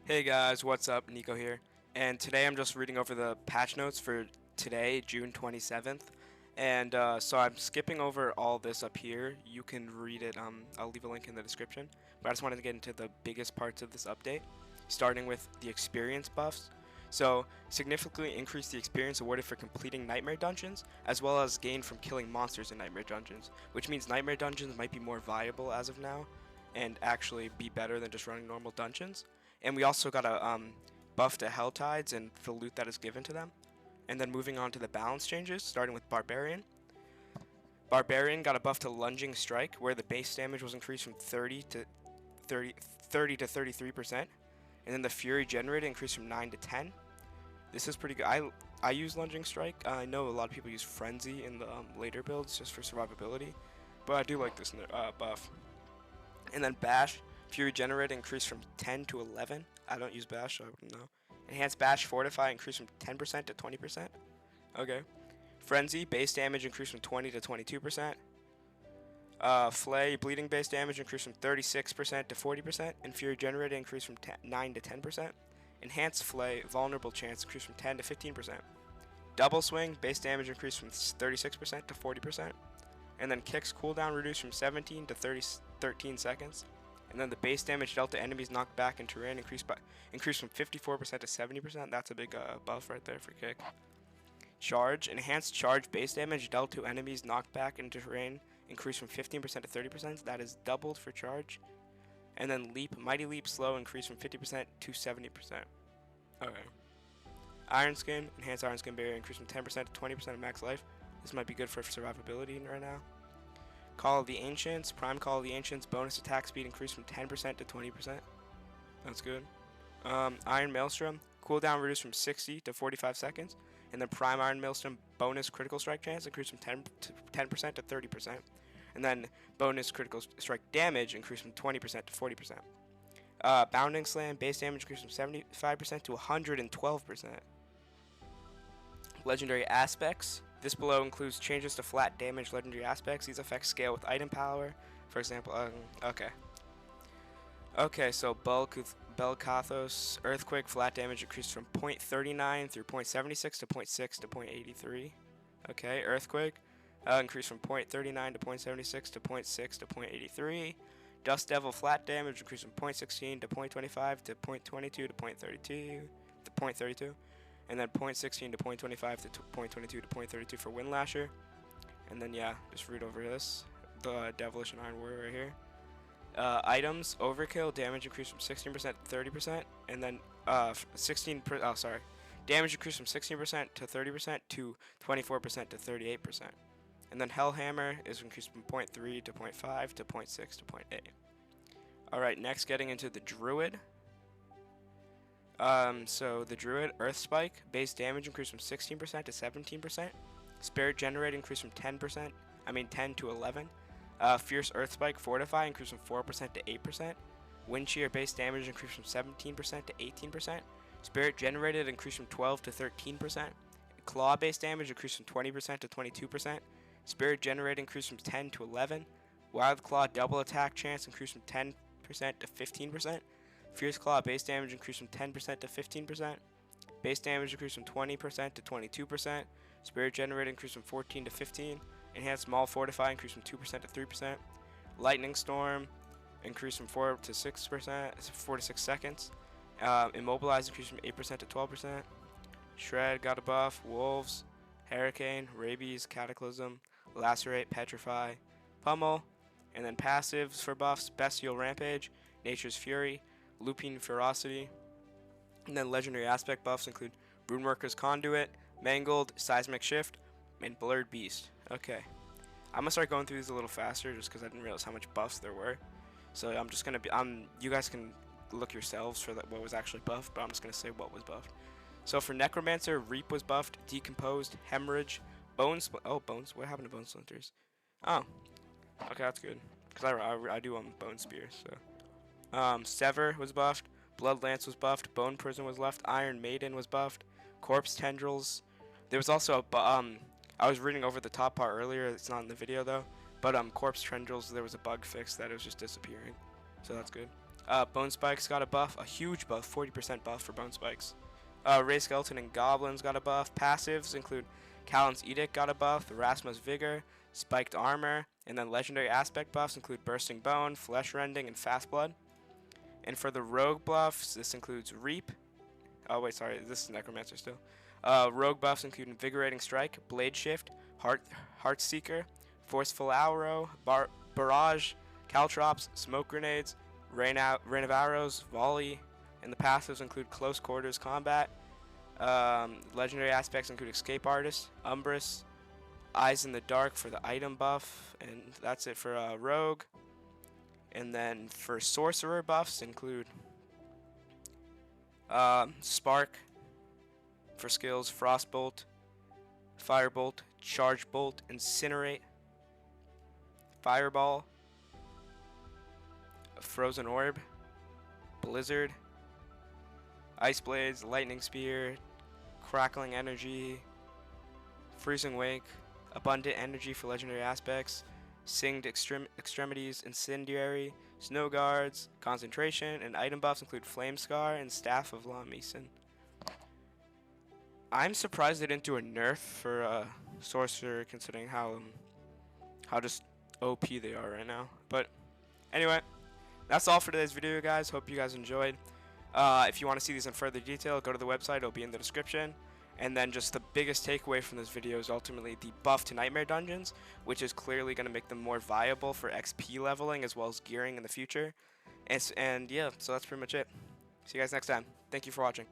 Hey guys, what's up? Nico here. And today I'm just reading over the patch notes for today, June 27th. And so I'm skipping over all this up here. You can read it. I'll leave a link in the description. But I just wanted to get into the biggest parts of this update, starting with the experience buffs. So, significantly increase the experience awarded for completing nightmare dungeons, as well as gain from killing monsters in nightmare dungeons, which means nightmare dungeons might be more viable as of now, and actually be better than just running normal dungeons. And we also got a buff to Hell Tides and the loot that is given to them. And then moving on to the balance changes, starting with Barbarian. Barbarian got a buff to Lunging Strike, where the base damage was increased from 30 to 33%. And then the Fury generated increased from 9 to 10. This is pretty good. I use Lunging Strike. I know a lot of people use Frenzy in the later builds just for survivability, but I do like this buff. And then Bash, Fury generated increased from 10 to 11. I don't use Bash, so I wouldn't know. Enhanced Bash Fortify increased from 10% to 20%. Okay. Frenzy, base damage increased from 20 to 22%. Flay, bleeding base damage increased from 36% to 40%, and Fury generated increased from 9 to 10%. Enhanced Flay, vulnerable chance increased from 10 to 15%. Double Swing, base damage increased from 36% to 40%. And then Kicks cooldown reduced from 17 to 13 seconds. And then the base damage dealt to enemies knocked back in terrain increased from 54% to 70%. That's a big buff right there for Kick. Charge, enhanced charge base damage dealt to enemies knocked back into terrain increased from 15% to 30%. That is doubled for charge. And then Leap, Mighty Leap slow increased from 50% to 70%. Okay. Iron Skin, enhanced Iron Skin barrier increased from 10% to 20% of max life. This might be good for survivability right now. Call of the Ancients, Prime Call of the Ancients, bonus attack speed increased from 10% to 20%. That's good. Iron Maelstrom, cooldown reduced from 60 to 45 seconds. And then Prime Iron Maelstrom, bonus critical strike chance increased from 10% to 30%. And then bonus critical strike damage increased from 20% to 40%. Bounding Slam, base damage increased from 75% to 112%. Legendary Aspects. This below includes changes to flat damage legendary aspects. These effects scale with item power. For example, okay, so Belkathos Earthquake flat damage increased from 0.39 through 0.76 to 0.6 to 0.83. Okay, Earthquake increased from 0.39 to 0.76 to 0.6 to 0.83. Dust Devil flat damage increased from 0.16 to 0.25 to 0.22 to 0.32. And then 0.16 to 0.25 to 0.22 to 0.32 for Wind Lasher. And then yeah, just read over this. The Devilish and Iron Warrior right here. Items, Overkill, damage increased from 16% to 30%. And then damage increased from 16% to 30% to 24% to 38%. And then Hellhammer is increased from 0.3 to 0.5 to 0.6 to 0.8. Alright, next getting into the Druid. So the Druid, Earth Spike, base damage increased from 16% to 17%. Spirit Generate increased from 10 to 11. Fierce Earth Spike, Fortify increased from 4% to 8%. Wind Shear base damage increased from 17% to 18%. Spirit Generated increased from 12 to 13%. Claw base damage increased from 20% to 22%. Spirit Generated increased from 10 to 11. Wild Claw double attack chance increased from 10% to 15%. Fierce Claw base damage increased from 10% to 15%. Base damage increased from 20% to 22%. Spirit Generated increased from 14 to 15. Enhanced Maul Fortify increased from 2% to 3%. Lightning Storm increased from 4 to 6 seconds. Immobilize increased from 8% to 12%. Shred got a buff. Wolves, Hurricane, Rabies, Cataclysm, Lacerate, Petrify, Pummel. And then passives for buffs: Bestial Rampage, Nature's Fury, Lupine Ferocity. And then legendary aspect buffs include Runeworker's Conduit, Mangled, Seismic Shift, and Blurred Beast. Okay, I'm gonna start going through these a little faster just because I didn't realize how much buffs there were. So I'm just gonna be you guys can look yourselves for what was actually buffed, but I'm just gonna say what was buffed. So for Necromancer, Reap was buffed, Decomposed, Hemorrhage, Bones. Oh, Bones. What happened to Bone Splinters? Oh, okay, that's good because I do Bone Spear. So Sever was buffed, Blood Lance was buffed, Bone Prison was left, Iron Maiden was buffed, Corpse Tendrils. There was also I was reading over the top part earlier. It's not in the video though, but Corpse Tendrils, there was a bug fix that it was just disappearing, so that's good. Bone Spikes got a buff, a huge buff, 40% buff for Bone Spikes. Ray Skeleton and Goblins got a buff. Passives include Callan's Edict got a buff, Rasma's Vigor, Spiked Armor, and then legendary aspect buffs include Bursting Bone, Flesh Rending, and Fast Blood. And for the rogue buffs, this includes Reap. Oh wait, sorry, this is Necromancer still. Rogue buffs include Invigorating Strike, Blade Shift, Heartseeker, Forceful Arrow, Barrage, Caltrops, Smoke Grenades, Rain of Arrows, Volley, and the passives include Close Quarters Combat. Legendary aspects include Escape Artist, Umbrus, Eyes in the Dark for the item buff, and that's it for Rogue. And then for Sorcerer buffs include Spark for skills, Frostbolt, Firebolt, Charge Bolt, Incinerate, Fireball, Frozen Orb, Blizzard, Ice Blades, Lightning Spear, Crackling Energy, Freezing Wake, Abundant Energy for legendary aspects, Singed Extremities, Incendiary, Snow Guards, Concentration, and item buffs include Flame Scar and Staff of La Mason. I'm surprised they didn't do a nerf for Sorcerer, considering how just OP they are right now. But anyway, that's all for today's video, guys. Hope you guys enjoyed. If you want to see these in further detail, go to the website. It'll be in the description. And then just the biggest takeaway from this video is ultimately the buff to Nightmare Dungeons, which is clearly going to make them more viable for XP leveling as well as gearing in the future. And yeah, so that's pretty much it. See you guys next time. Thank you for watching.